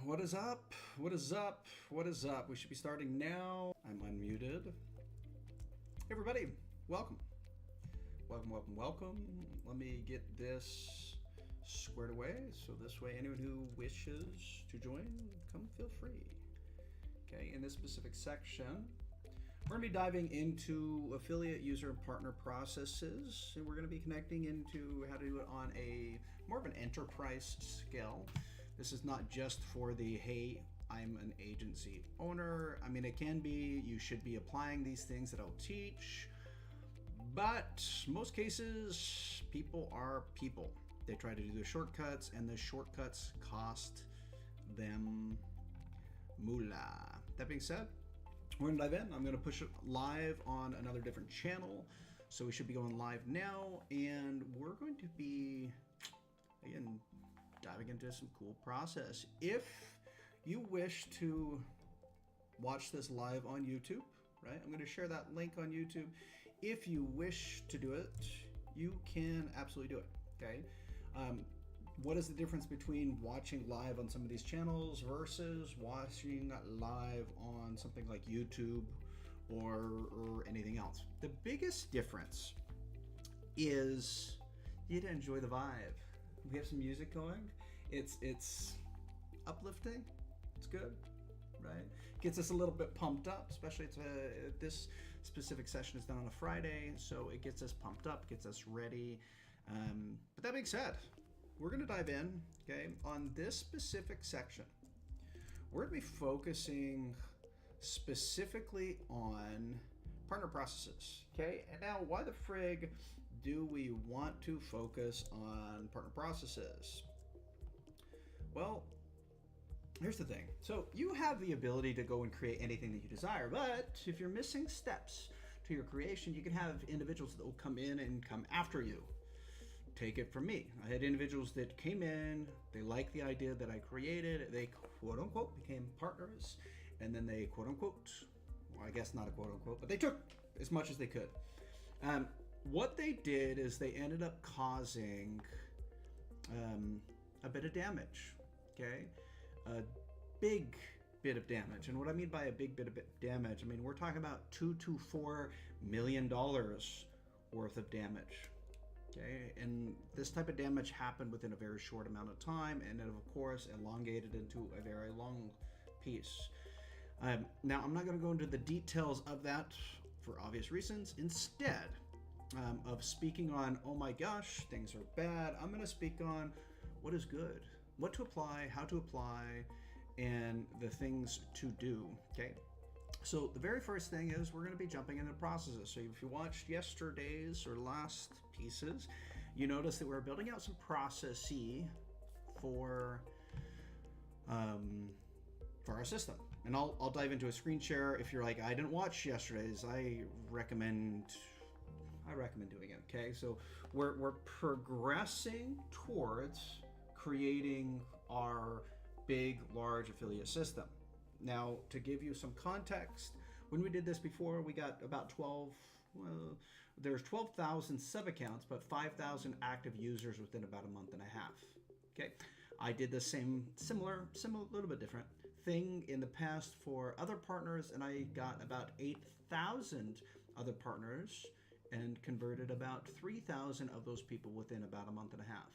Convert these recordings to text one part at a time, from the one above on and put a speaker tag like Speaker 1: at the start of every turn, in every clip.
Speaker 1: What is up? What is up? What is up? We should be starting now. I'm unmuted. Hey everybody, welcome. Welcome. Let me get this squared away so this way anyone who wishes to join, come feel free. Okay, in this specific section, we're going to be diving into affiliate user and partner processes, and we're going to be connecting into how to do it on a more of an enterprise scale. This is not just for the, hey, I'm an agency owner. I mean, it can be, you should be applying these things that I'll teach, but most cases, people are people. They try to do the shortcuts, and the shortcuts cost them moolah. That being said, we're gonna dive in. I'm gonna push it live on another different channel. So we should be going live now, and we're going to be, again, diving into some cool process. If you wish to watch this live on YouTube, right? I'm gonna share that link on YouTube. If you wish to do it, you can absolutely do it, okay? What is the difference between watching live on some of these channels versus watching live on something like YouTube or anything else? The biggest difference is you to enjoy the vibe. We have some music going. It's uplifting. It's good, right? Gets us a little bit pumped up, especially this specific session is done on a Friday, so it gets us pumped up, gets us ready. But that being said, we're going to dive in, okay, on this specific section. We're going to be focusing specifically on partner processes, okay? And now, why the frig do we want to focus on partner processes? Well, here's the thing. So you have the ability to go and create anything that you desire, but if you're missing steps to your creation, you can have individuals that will come in and come after you. Take it from me. I had individuals that came in, they liked the idea that I created, they quote unquote became partners, and then they quote unquote, well, I guess not a quote unquote, but they took as much as they could. What they did is they ended up causing a bit of damage, okay? A big bit of damage. And what I mean by a big bit of damage, I mean, we're talking about $2 to $4 million worth of damage. Okay, and this type of damage happened within a very short amount of time, and it of course elongated into a very long piece. Now, I'm not going to go into the details of that for obvious reasons. Instead of speaking on, oh my gosh, things are bad, I'm going to speak on what is good, what to apply, how to apply, and the things to do, okay? So the very first thing is we're going to be jumping into processes. So if you watched yesterday's or last pieces, you notice that we're building out some processes for our system. And I'll dive into a screen share. If you're like, I didn't watch yesterday's, I recommend doing it. Okay, so we're progressing towards creating our big, large affiliate system. Now, to give you some context, when we did this before, we got about there's 12,000 sub-accounts, but 5,000 active users within about a month and a half. Okay, I did the similar, little bit different thing in the past for other partners, and I got about 8,000 other partners and converted about 3,000 of those people within about a month and a half.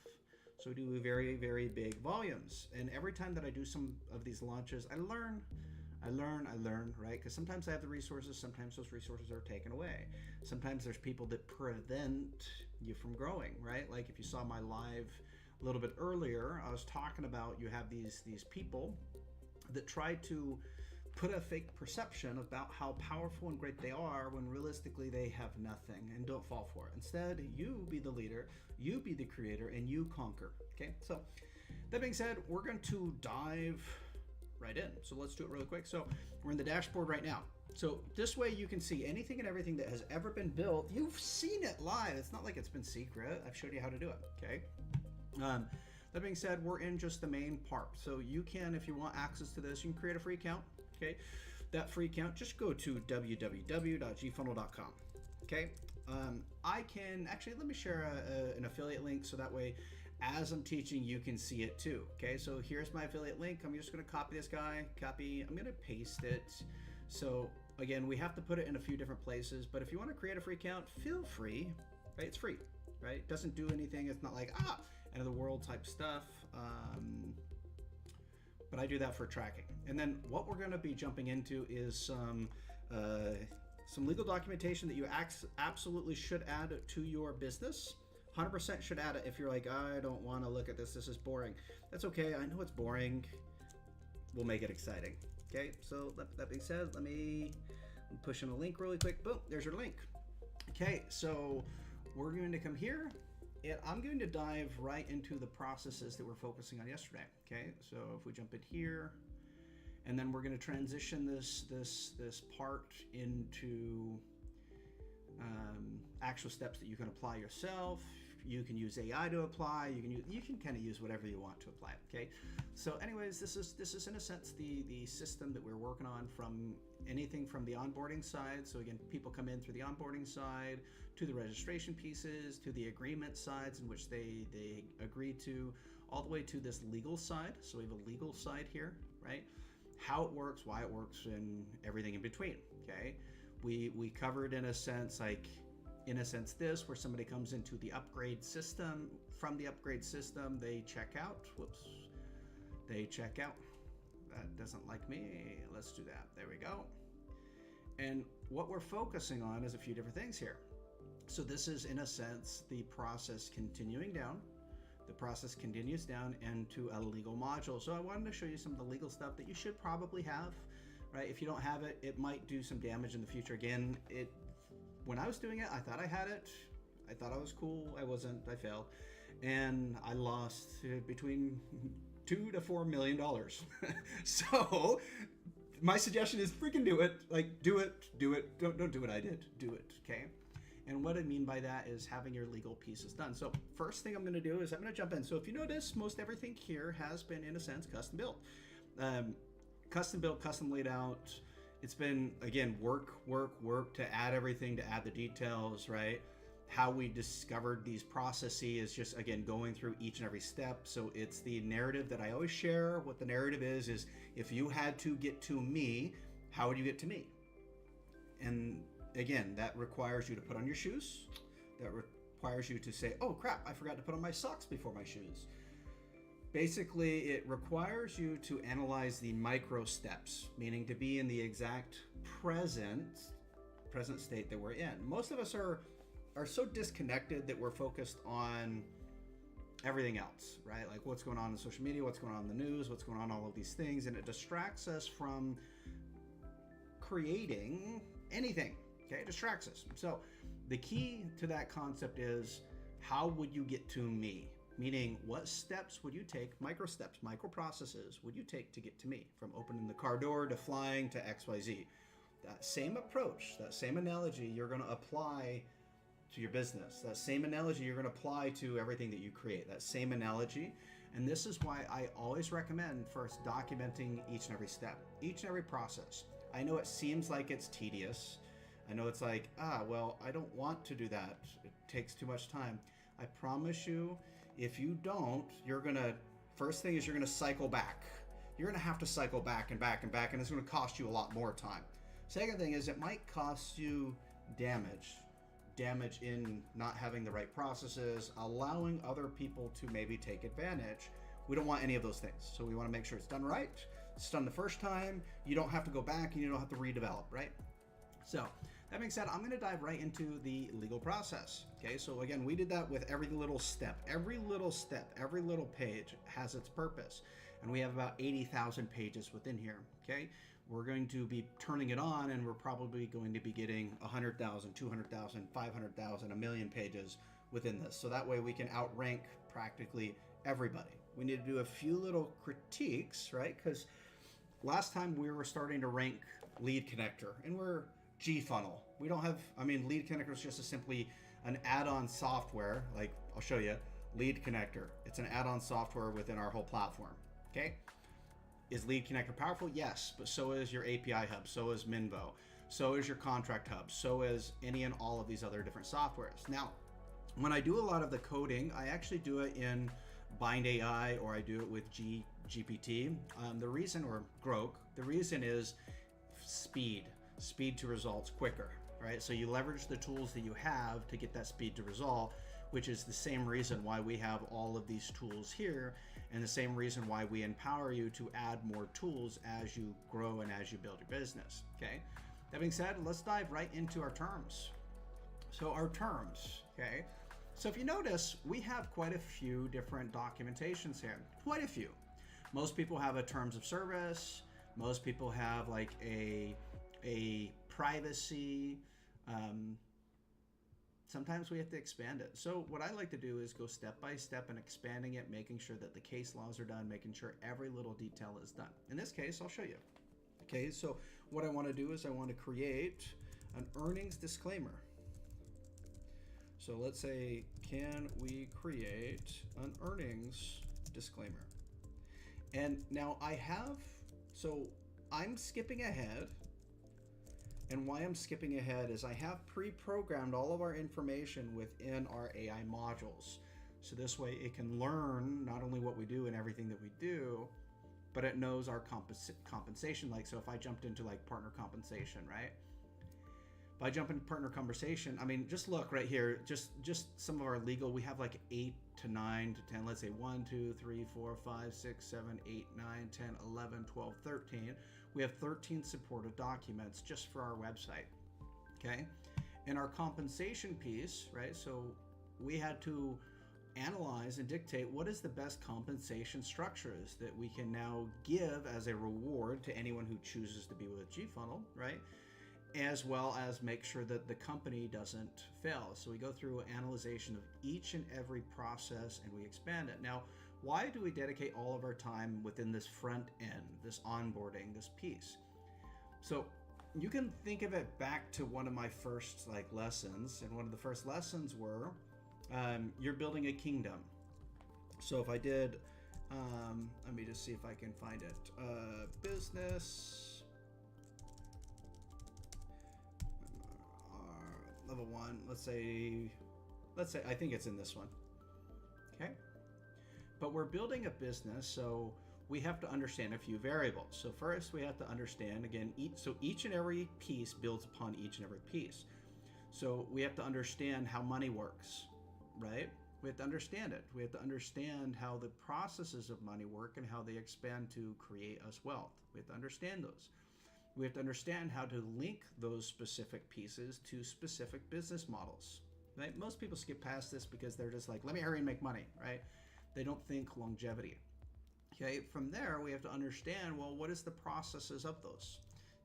Speaker 1: So we do very, very big volumes. And every time that I do some of these launches, I learn, right? Because sometimes I have the resources, sometimes those resources are taken away. Sometimes there's people that prevent you from growing, right? Like if you saw my live a little bit earlier, I was talking about you have these people that try to put a fake perception about how powerful and great they are when realistically they have nothing, and don't fall for it. Instead, you be the leader, you be the creator, and you conquer. Okay, so that being said, we're going to dive right in. So let's do it really quick. So we're in the dashboard right now. So this way you can see anything and everything that has ever been built. You've seen it live. It's not like it's been secret. I've showed you how to do it. Okay. That being said, we're in just the main part. So you can, if you want access to this, you can create a free account. Okay, that free account, just go to www.gfunnel.com. Okay, I can actually, let me share an affiliate link so that way as I'm teaching, you can see it too. Okay, so here's my affiliate link. I'm just going to copy this guy, I'm going to paste it. So again, we have to put it in a few different places, but if you want to create a free account, feel free, right? It's free, right? It doesn't do anything. It's not like, end of the world type stuff. But I do that for tracking. And then what we're going to be jumping into is some legal documentation that you absolutely should add to your business. 100% should add it. If you're like, I don't want to look at this, this is boring. That's okay. I know it's boring. We'll make it exciting. Okay, so that being said, let me push in a link really quick. Boom, there's your link. Okay, so we're going to come here, and I'm going to dive right into the processes that we're focusing on yesterday. Okay, so if we jump in here, and then we're going to transition this part into actual steps that you can apply yourself. You can use AI to apply. You can kind of use whatever you want to apply. Okay. So, anyways, this is in a sense the system that we're working on, from anything from the onboarding side. So again, people come in through the onboarding side, to the registration pieces, to the agreement sides in which they agree to, all the way to this legal side. So we have a legal side here, right? How it works, why it works, and everything in between. Okay. We covered in a sense this, where somebody comes into the upgrade system. From the upgrade system, they check out. They check out. That doesn't like me. Let's do that. There we go. And what we're focusing on is a few different things here. So this is, in a sense, the process continuing down. The process continues down into a legal module. So I wanted to show you some of the legal stuff that you should probably have, right? If you don't have it, it might do some damage in the future. Again, when I was doing it, I thought I had it. I thought I was cool. I wasn't. I failed. And I lost between $2 to $4 million. So my suggestion is freaking do it. Like, do it. Don't do what I did. Do it, okay? And what I mean by that is having your legal pieces done. So first thing I'm going to do is I'm going to jump in. So if you notice, most everything here has been, in a sense, custom built. Custom built, custom laid out. It's been, again, work to add everything, to add the details, right? How we discovered these processes is just, again, going through each and every step. So it's the narrative that I always share. What the narrative is if you had to get to me, how would you get to me? And again, that requires you to put on your shoes. That requires you to say, oh crap, I forgot to put on my socks before my shoes. Basically, it requires you to analyze the micro steps, meaning to be in the exact present state that we're in. Most of us are so disconnected that we're focused on everything else, right? Like what's going on in social media, what's going on in the news, what's going on, all of these things, and it distracts us from creating anything, okay? It distracts us. So the key to that concept is, how would you get to me? Meaning, what steps would you take, micro steps, micro processes would you take to get to me? From opening the car door to flying to XYZ. That same approach, that same analogy, you're going to apply to your business. That same analogy you're going to apply to everything that you create. That same analogy. And this is why I always recommend first documenting each and every step, each and every process. I know it seems like it's tedious. I know it's like, well, I don't want to do that. It takes too much time. I promise you, if you don't, first thing is you're going to cycle back. You're going to have to cycle back and back and back, and it's going to cost you a lot more time. Second thing is it might cost you damage in not having the right processes, allowing other people to maybe take advantage. We don't want any of those things. So we want to make sure it's done right. It's done the first time. You don't have to go back and you don't have to redevelop, right? So that being said, I'm going to dive right into the legal process. Okay, so again, we did that with every little step. Every little step, every little page has its purpose. And we have about 80,000 pages within here, okay? We're going to be turning it on, and we're probably going to be getting 100,000, 200,000, 500,000, a million pages within this. So that way we can outrank practically everybody. We need to do a few little critiques, right? Because last time we were starting to rank Lead Connector, and we're GFunnel. We don't have, Lead Connector is just simply an add-on software. Like, I'll show you, Lead Connector. It's an add-on software within our whole platform, okay? Is Lead Connector powerful? Yes, but so is your API Hub, so is Minvo, so is your Contract Hub, so is any and all of these other different softwares. Now, when I do a lot of the coding, I actually do it in Bind AI or I do it with GPT. The reason, or Grok, the reason is speed to results quicker, right? So you leverage the tools that you have to get that speed to result, which is the same reason why we have all of these tools here, and the same reason why we empower you to add more tools as you grow and as you build your business, okay? That being said, let's dive right into our terms. So our terms, okay? So if you notice, we have quite a few different documentations here, quite a few. Most people have a terms of service. Most people have like a privacy. Sometimes we have to expand it. So what I like to do is go step by step and expanding it, making sure that the case laws are done, making sure every little detail is done. In this case, I'll show you. Okay, so what I want to do is I want to create an earnings disclaimer. So let's say, can we create an earnings disclaimer? And now I'm skipping ahead. And why I'm skipping ahead is I have pre-programmed all of our information within our AI modules. So this way it can learn not only what we do and everything that we do, but it knows our compensation. Like, so if I jumped into like partner compensation, right? If I jump into partner conversation, I mean, just look right here, just some of our legal, we have like 8 to 9 to 10, let's say 1, 2, 3, 4, 5, 6, 7, 8, 9, 10, 11, 12, 13. We have 13 supported documents just for our website, okay? And our compensation piece, right? So we had to analyze and dictate what is the best compensation structures that we can now give as a reward to anyone who chooses to be with GFunnel, right? As well as make sure that the company doesn't fail. So we go through an analyzation of each and every process and we expand it. Now, why do we dedicate all of our time within this front end, this onboarding, this piece? So you can think of it back to one of my first lessons, and one of the first lessons were you're building a kingdom. So if I did, let me just see if I can find it. Business level 1. Let's say I think it's in this one. Okay. But we're building a business, so we have to understand a few variables. So first we have to understand, again, each and every piece builds upon each and every piece. So we have to understand how money works, right? We have to understand it. We have to understand how the processes of money work and how they expand to create us wealth. We have to understand those. We have to understand how to link those specific pieces to specific business models, right? Most people skip past this because they're just like, let me hurry and make money, right? They don't think longevity. Okay, from there, we have to understand, well, what is the processes of those?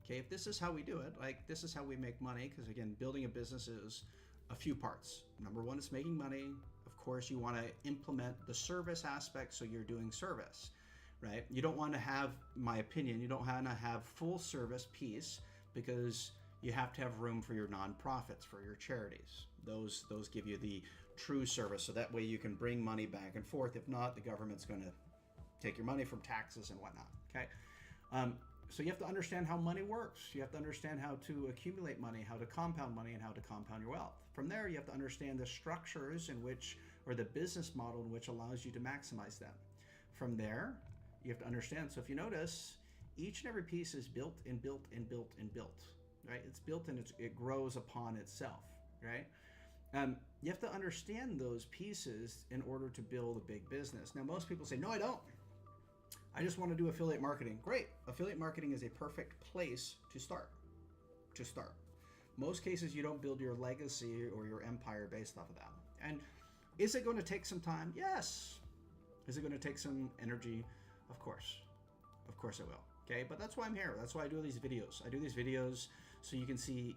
Speaker 1: Okay, if this is how we do it, like this is how we make money, because again, building a business is a few parts. Number one is making money. Of course, you want to implement the service aspect, so you're doing service, right? You don't want to have, my opinion, you don't want to have full service piece because you have to have room for your nonprofits, for your charities. Those give you the true service, so that way you can bring money back and forth. If not, the government's going to take your money from taxes and whatnot, okay? So you have to understand how money works. You have to understand how to accumulate money, how to compound money, and how to compound your wealth. From there, you have to understand the structures in which, or the business model in which allows you to maximize them. From there, you have to understand. So if you notice, each and every piece is built and built and built and built, right? It's built and it grows upon itself, right? You have to understand those pieces in order to build a big business. Now, most people say, no, I don't. I just want to do affiliate marketing. Great. Affiliate marketing is a perfect place to start. Most cases, you don't build your legacy or your empire based off of that. And is it going to take some time? Yes. Is it going to take some energy? Of course. Of course it will. Okay, but that's why I'm here. That's why I do these videos. I do these videos so you can see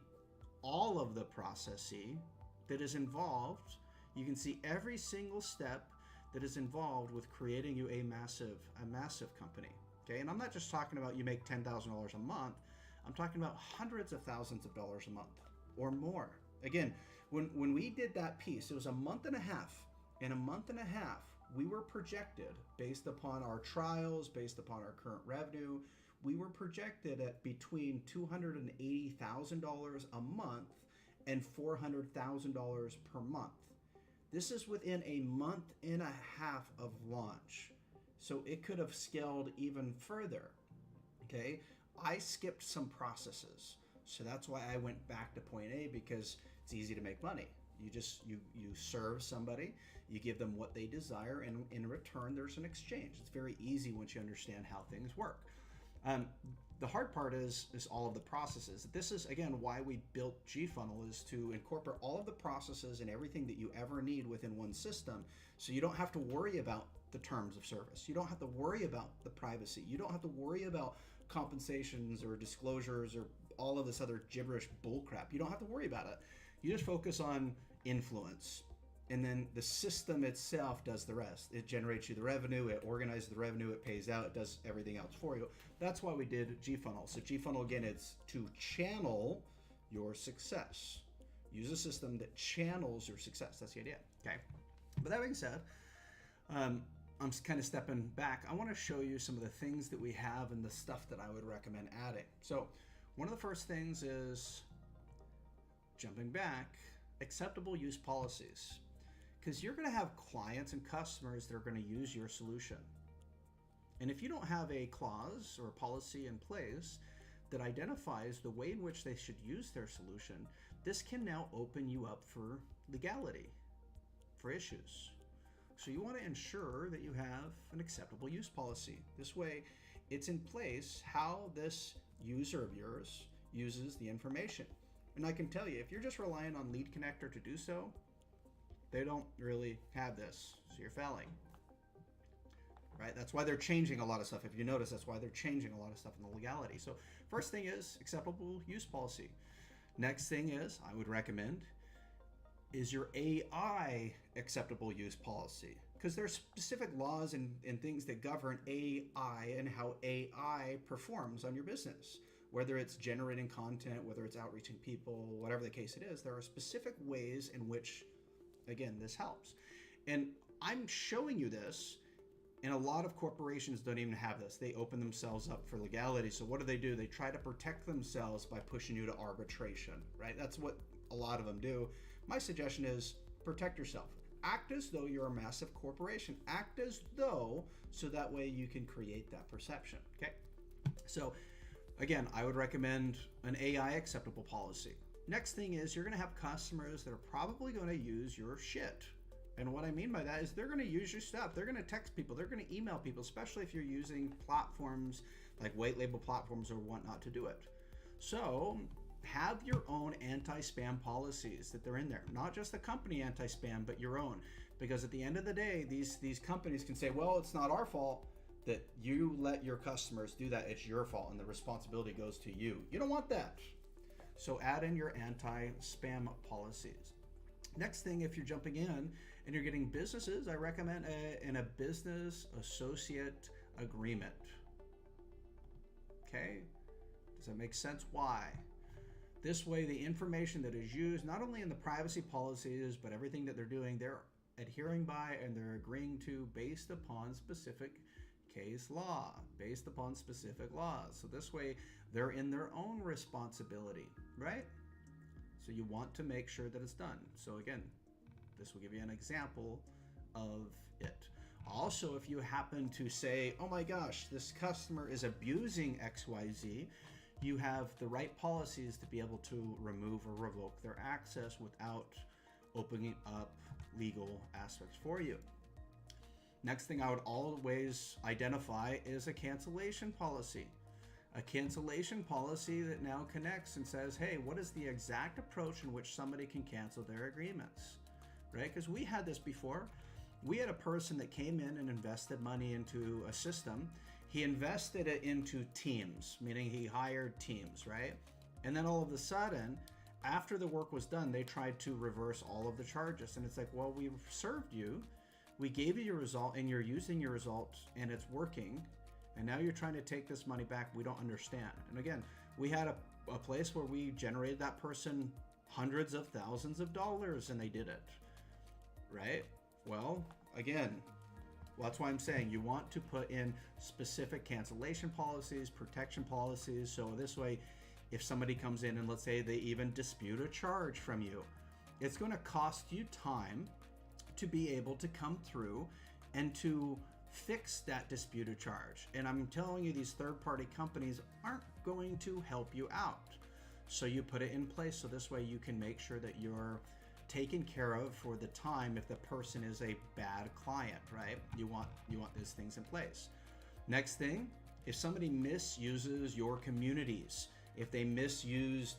Speaker 1: all of the processing that is involved. You can see every single step that is involved with creating you a massive company. Okay, and I'm not just talking about you make $10,000 a month. I'm talking about hundreds of thousands of dollars a month or more. Again, when we did that piece, it was a month and a half. In a month and a half, we were projected, based upon our trials, based upon our current revenue, we were projected at between $280,000 a month and $400,000 per month. This is within a month and a half of launch. So it could have scaled even further. Okay, I skipped some processes. So that's why I went back to point A, because it's easy to make money. You serve somebody, you give them what they desire, and in return there's an exchange. It's very easy once you understand how things work. The hard part is all of the processes. This is, again, why we built GFunnel, is to incorporate all of the processes and everything that you ever need within one system, so you don't have to worry about the terms of service. You don't have to worry about the privacy. You don't have to worry about compensations or disclosures or all of this other gibberish bullcrap. You don't have to worry about it. You just focus on influence, and then the system itself does the rest. It generates you the revenue, it organizes the revenue, it pays out, it does everything else for you. That's why we did GFunnel. So GFunnel, again, it's to channel your success. Use a system that channels your success. That's the idea. Okay. But that being said, I'm kind of stepping back. I want to show you some of the things that we have and the stuff that I would recommend adding. So one of the first things is, jumping back, acceptable use policies. Because you're going to have clients and customers that are going to use your solution. And if you don't have a clause or a policy in place that identifies the way in which they should use their solution, this can now open you up for legality, for issues. So you want to ensure that you have an acceptable use policy. This way, it's in place how this user of yours uses the information. And I can tell you, if you're just relying on Lead Connector to do so, they don't really have this, so you're failing. Right? That's why they're changing a lot of stuff. If you notice, that's why they're changing a lot of stuff in the legality. So first thing is acceptable use policy. Next thing is, I would recommend, is your AI acceptable use policy. Because there's specific laws and things that govern AI and how AI performs on your business. Whether it's generating content, whether it's outreaching people, whatever the case it is, there are specific ways in which, again, this helps. And I'm showing you this, and a lot of corporations don't even have this. They open themselves up for legality. So what do? They try to protect themselves by pushing you to arbitration, right? That's what a lot of them do. My suggestion is protect yourself. Act as though you're a massive corporation. Act as though, so that way you can create that perception, okay? So again, I would recommend an AI acceptable policy. Next thing is, you're going to have customers that are probably going to use your shit. And what I mean by that is they're going to use your stuff. They're going to text people. They're going to email people, especially if you're using platforms like white label platforms or whatnot to do it. So have your own anti-spam policies that they're in there. Not just the company anti-spam, but your own. Because at the end of the day, these companies can say, well, it's not our fault that you let your customers do that. It's your fault, and the responsibility goes to you. You don't want that. So add in your anti-spam policies. Next thing, if you're jumping in and you're getting businesses, I recommend a business associate agreement. Okay? Does that make sense? Why? This way, the information that is used, not only in the privacy policies, but everything that they're doing, they're adhering by and they're agreeing to based upon specific case law, based upon specific laws. So this way, they're in their own responsibility, right? So you want to make sure that it's done. So again, this will give you an example of it. Also, if you happen to say, oh my gosh, this customer is abusing XYZ, you have the right policies to be able to remove or revoke their access without opening up legal aspects for you. Next thing I would always identify is a cancellation policy. A cancellation policy that now connects and says, hey, what is the exact approach in which somebody can cancel their agreements, right? Because we had this before. We had a person that came in and invested money into a system. He invested it into teams, meaning he hired teams, right? And then all of a sudden, after the work was done, they tried to reverse all of the charges. And it's like, well, we've served you. We gave you your result and you're using your result and it's working. And now you're trying to take this money back. We don't understand. And again, we had a place where we generated that person hundreds of thousands of dollars and they did it, right? Well, again, that's why I'm saying you want to put in specific cancellation policies, protection policies. So this way, if somebody comes in and let's say they even dispute a charge from you, it's going to cost you time to be able to come through and to fix that disputed charge. And I'm telling you, these third-party companies aren't going to help you out. So you put it in place so this way you can make sure that you're taken care of for the time if the person is a bad client, right? You want these things in place. Next thing, if somebody misuses your communities, if they misuse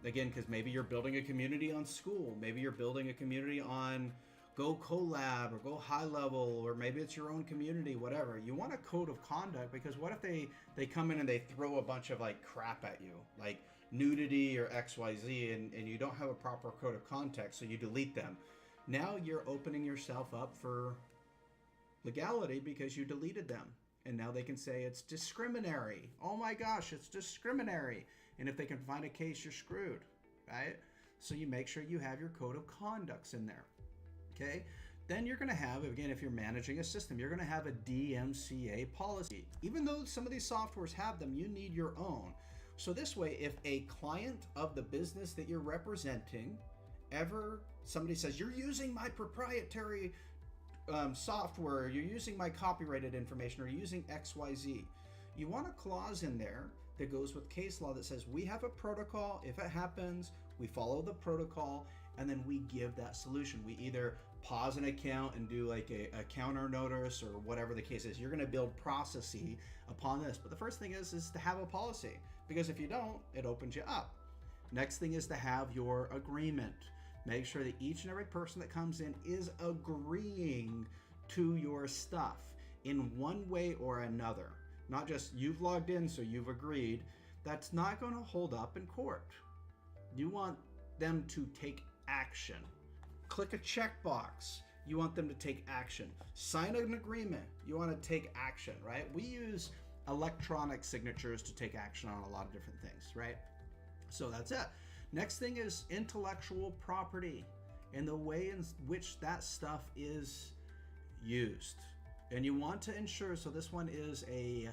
Speaker 1: again, because maybe you're building a community on school, maybe you're building a community on Go Collab or Go High Level, or maybe it's your own community, whatever. You want a code of conduct, because what if they come in and they throw a bunch of like crap at you, like nudity or XYZ, and you don't have a proper code of conduct, so you delete them. Now you're opening yourself up for legality because you deleted them. And now they can say it's discriminatory. Oh my gosh, it's discriminatory. And if they can find a case, you're screwed, right? So you make sure you have your code of conducts in there, okay? Then you're gonna have, again, if you're managing a system, you're gonna have a DMCA policy. Even though some of these softwares have them, you need your own. So this way, if a client of the business that you're representing somebody says, you're using my proprietary software, you're using my copyrighted information, or you're using XYZ, you want a clause in there that goes with case law that says we have a protocol. If it happens, we follow the protocol, and then we give that solution. We either pause an account and do like a counter notice or whatever the case is. You're going to build processy upon this. But the first thing is to have a policy, because if you don't, it opens you up. Next thing is to have your agreement. Make sure that each and every person that comes in is agreeing to your stuff in one way or another. Not just you've logged in, so you've agreed. That's not going to hold up in court. You want them to take action. Click a checkbox. You want them to take action. Sign an agreement. You want to take action, right? We use electronic signatures to take action on a lot of different things, right? So that's it. Next thing is intellectual property and the way in which that stuff is used. And you want to ensure, so this one is a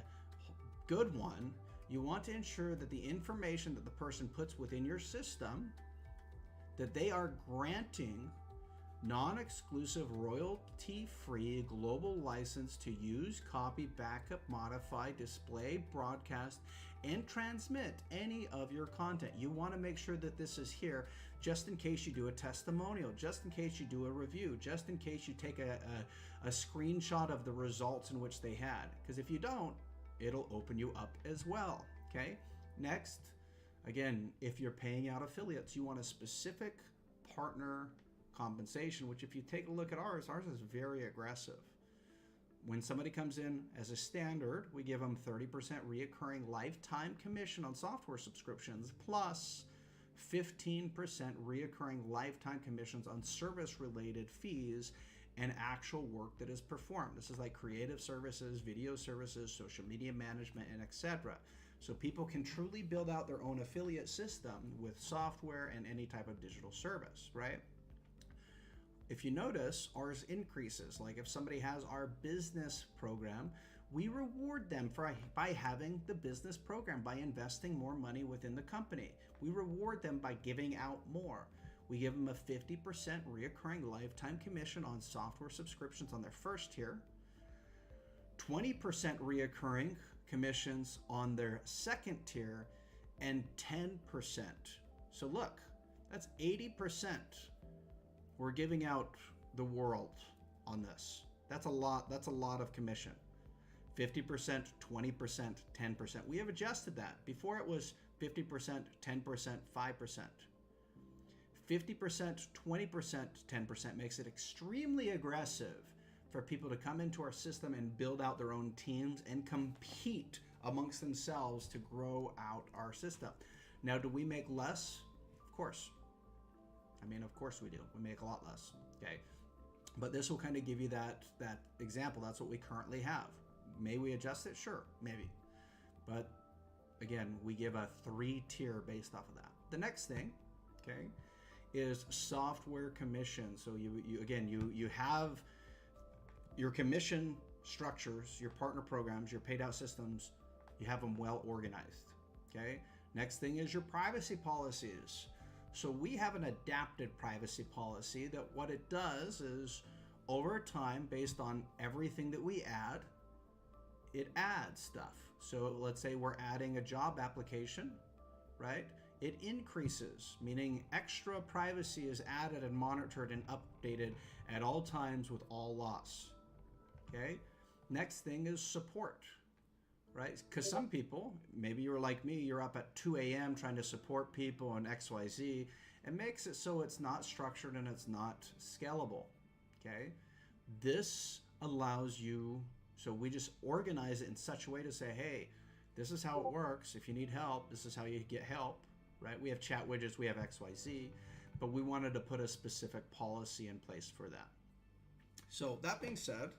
Speaker 1: good one, you want to ensure that the information that the person puts within your system, that they are granting non-exclusive, royalty-free global license to use, copy, backup, modify, display, broadcast, and transmit any of your content. You want to make sure that this is here just in case you do a testimonial, just in case you do a review, just in case you take a screenshot of the results in which they had. Because if you don't, it'll open you up as well, okay? Next, again, if you're paying out affiliates, you want a specific partner compensation, which if you take a look at ours is very aggressive. When somebody comes in as a standard, we give them 30% reoccurring lifetime commission on software subscriptions, plus 15% reoccurring lifetime commissions on service-related fees and actual work that is performed. This is like creative services, video services, social media management, and etc. So people can truly build out their own affiliate system with software and any type of digital service, right? If you notice, ours increases. Like if somebody has our business program, we reward them by having the business program, by investing more money within the company. We reward them by giving out more. We give them a 50% reoccurring lifetime commission on software subscriptions on their first tier, 20% reoccurring commissions on their second tier, and 10%. So look, that's 80%. We're giving out the world on this. That's a lot of commission. 50%, 20%, 10%. We have adjusted that. Before it was 50%, 10%, 5%. 50%, 20%, 10% makes it extremely aggressive for people to come into our system and build out their own teams and compete amongst themselves to grow out our system. Now, do we make less? Of course. I mean, of course we do. We make a lot less, okay? But this will kind of give you that example. That's what we currently have. May we adjust it? Sure, maybe. But again, we give a 3-tier based off of that. The next thing, okay, is software commission. So you have your commission structures, your partner programs, your paid out systems, you have them well organized, okay? Next thing is your privacy policies. So we have an adapted privacy policy that what it does is over time, based on everything that we add, it adds stuff. So let's say we're adding a job application, right? It increases, meaning extra privacy is added and monitored and updated at all times with all loss. Okay? Next thing is support, right? Because some people, maybe you're like me, you're up at 2 a.m. trying to support people and XYZ. It makes it so it's not structured and it's not scalable. Okay? This allows you, so we just organize it in such a way to say, hey, this is how it works. If you need help, this is how you get help, right? We have chat widgets, we have XYZ, but we wanted to put a specific policy in place for that. So that being said,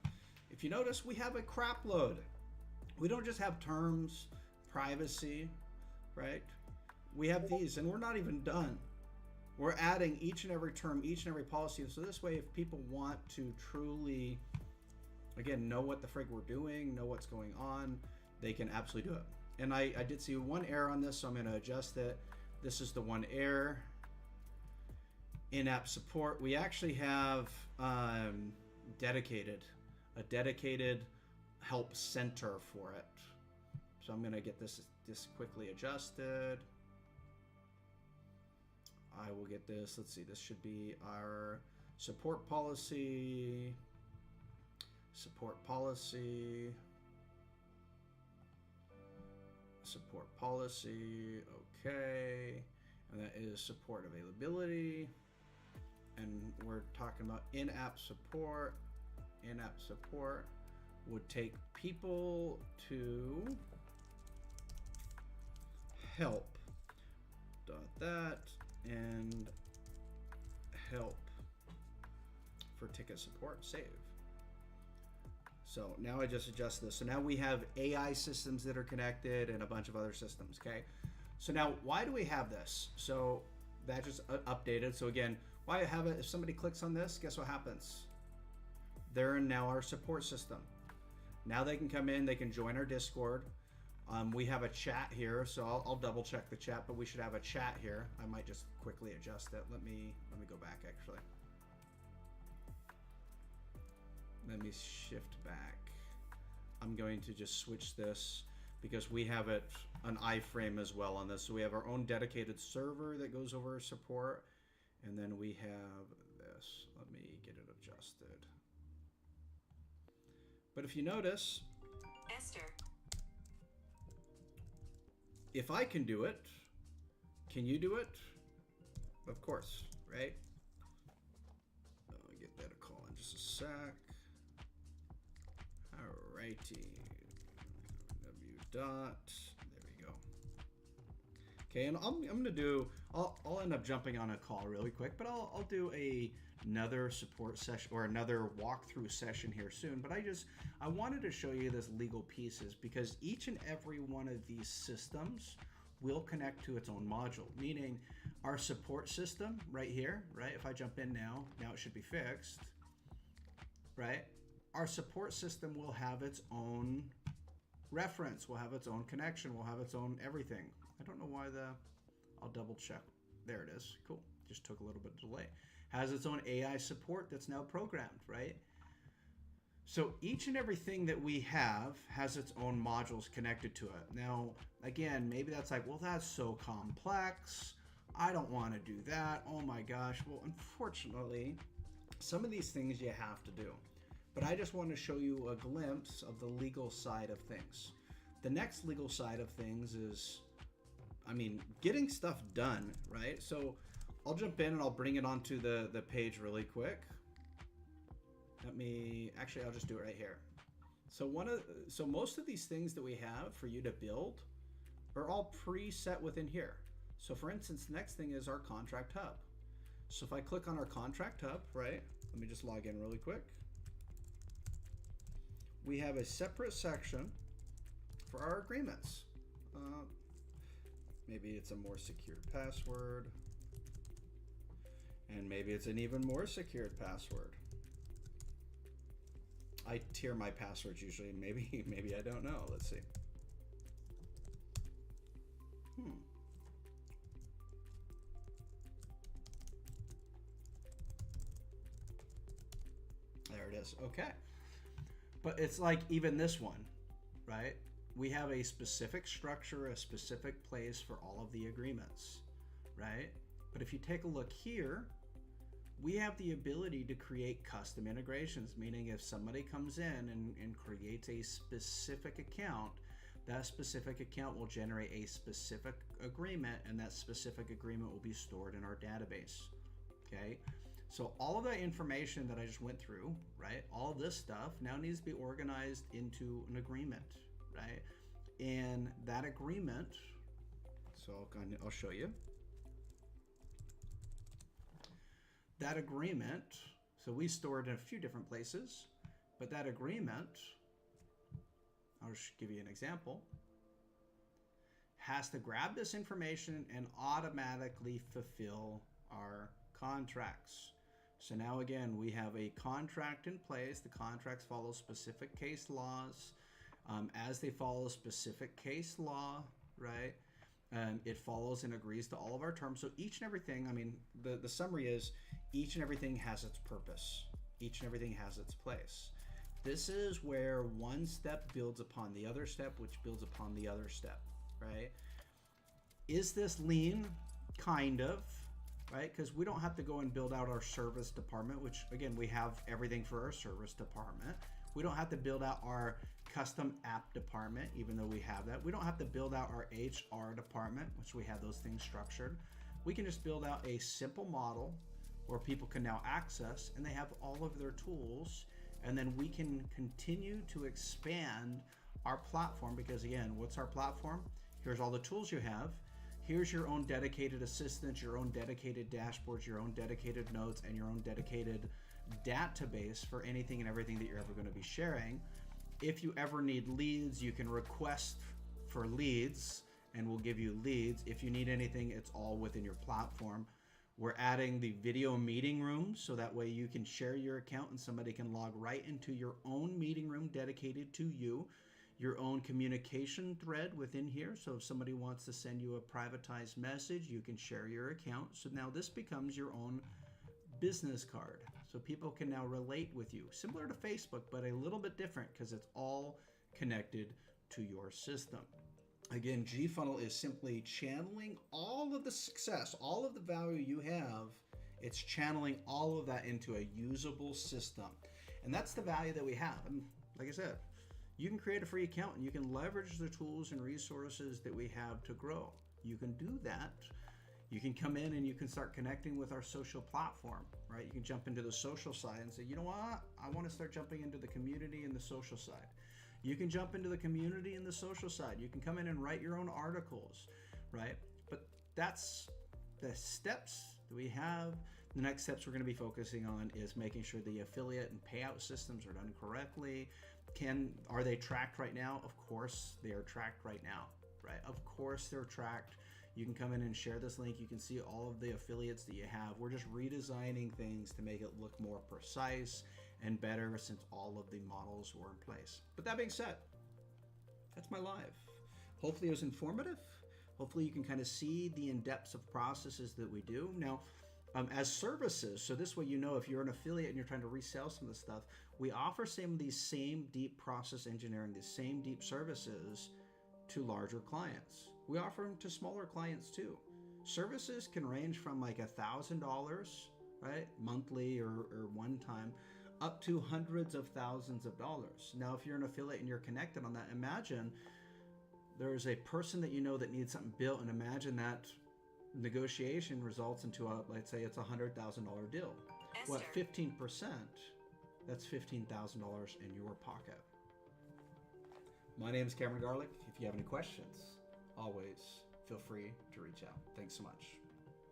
Speaker 1: if you notice, we have a crap load. We don't just have terms, privacy, right? We have these, and we're not even done. We're adding each and every term, each and every policy. So this way, if people want to truly, again, know what the frig we're doing, know what's going on, they can absolutely do it. And I did see one error on this, so I'm going to adjust it. This is the one error. In-app support. We actually have a dedicated help center for it. So I'm going to get this quickly adjusted. I will get this. Let's see. This should be our support policy. Support policy. Support policy. Okay. And that is support availability. And we're talking about in-app support. In-app support would take people to help. That and help for ticket support. Save. So now I just adjust this. So now we have AI systems that are connected and a bunch of other systems. Okay. So now why do we have this? So that just updated. So again, why I have it? If somebody clicks on this, guess what happens? They're in now our support system. Now they can come in, they can join our Discord. We have a chat here, so I'll double check the chat, but we should have a chat here. I might just quickly adjust it. Let me go back actually. Let me shift back. I'm going to just switch this because we have it an iframe as well on this. So we have our own dedicated server that goes over support, and then we have this. Let me get it adjusted. But if you notice,
Speaker 2: Esther,
Speaker 1: if I can do it, can you do it? Of course, right? I'll get that a call in just a sec. Alrighty. W dot. There we go. Okay, and I'm gonna do. I'll end up jumping on a call really quick, but I'll do another support session or another walkthrough session here soon. But I wanted to show you this legal pieces because each and every one of these systems will connect to its own module, meaning our support system right here, right? If I jump in now it should be fixed, right? Our support system will have its own reference, will have its own connection, will have its own everything. I don't know why I'll double check. There it is. Cool. Just took a little bit of delay. Has its own AI support that's now programmed, right? So each and everything that we have has its own modules connected to it. Now, again, maybe that's like, well, that's so complex. I don't want to do that. Oh my gosh. Well, unfortunately, some of these things you have to do. But I just want to show you a glimpse of the legal side of things. The next legal side of things is, getting stuff done, right? So I'll jump in and I'll bring it onto the page really quick. I'll just do it right here. So most of these things that we have for you to build are all preset within here. So for instance, the next thing is our contract hub. So if I click on our contract hub, right? Let me just log in really quick. We have a separate section for our agreements. Maybe it's a more secured password. And maybe it's an even more secured password. I tier my passwords usually. Maybe I don't know. Let's see. is. Okay. But it's like even this one, right? We have a specific structure, a specific place for all of the agreements, right? But if you take a look here, we have the ability to create custom integrations, meaning if somebody comes in and creates a specific account, that specific account will generate a specific agreement, and that specific agreement will be stored in our database, okay? So all of that information that I just went through, right, all of this stuff now needs to be organized into an agreement, right? And that agreement, so I'll show you. That agreement, so we store it in a few different places, but that agreement, I'll just give you an example, has to grab this information and automatically fulfill our contracts. So now again, we have a contract in place. The contracts follow specific case laws. As they follow specific case law, right, it follows and agrees to all of our terms. So each and everything, I mean, the summary is each and everything has its purpose. Each and everything has its place. This is where one step builds upon the other step, which builds upon the other step, right? Is this lean? Kind of, right? Because we don't have to go and build out our service department, which again, we have everything for our service department. We don't have to build out our custom app department, even though we have that. We don't have to build out our HR department, which we have those things structured. We can just build out a simple model where people can now access and they have all of their tools, and then we can continue to expand our platform because again, what's our platform? Here's all the tools you have. Here's your own dedicated assistant, your own dedicated dashboards, your own dedicated notes, and your own dedicated database for anything and everything that you're ever going to be sharing. If you ever need leads, you can request for leads and we'll give you leads. If you need anything, it's all within your platform. We're adding the video meeting room so that way you can share your account and somebody can log right into your own meeting room dedicated to you. Your own communication thread within here. So if somebody wants to send you a privatized message, you can share your account. So now this becomes your own business card. So people can now relate with you. Similar to Facebook, but a little bit different because it's all connected to your system. Again, GFunnel is simply channeling all of the success, all of the value you have. It's channeling all of that into a usable system. And that's the value that we have. And like I said, you can create a free account and you can leverage the tools and resources that we have to grow. You can do that. You can come in and you can start connecting with our social platform, right? You can jump into the social side and say, you know what? I want to start jumping into the community and the social side. You can jump into the community and the social side. You can come in and write your own articles, right? But that's the steps that we have. The next steps we're going to be focusing on is making sure the affiliate and payout systems are done correctly. Are they tracked right now? Of course they are tracked right now, right? Of course they're tracked. You can come in and share this link. You can see all of the affiliates that you have. We're just redesigning things to make it look more precise and better since all of the models were in place. But that being said, that's my live. Hopefully it was informative. Hopefully you can kind of see the in-depth of processes that we do. Now, as services, so this way you know if you're an affiliate and you're trying to resell some of the stuff, we offer some of these same deep process engineering, these same deep services to larger clients. We offer them to smaller clients too. Services can range from like $1,000, right, monthly or one time, up to hundreds of thousands of dollars. Now, if you're an affiliate and you're connected on that, imagine there's a person that you know that needs something built, and imagine that negotiation results into a, let's say it's $100,000 deal. What, 15%? That's $15,000 in your pocket. My name is Cameron Garlick. If you have any questions, always feel free to reach out. Thanks so much.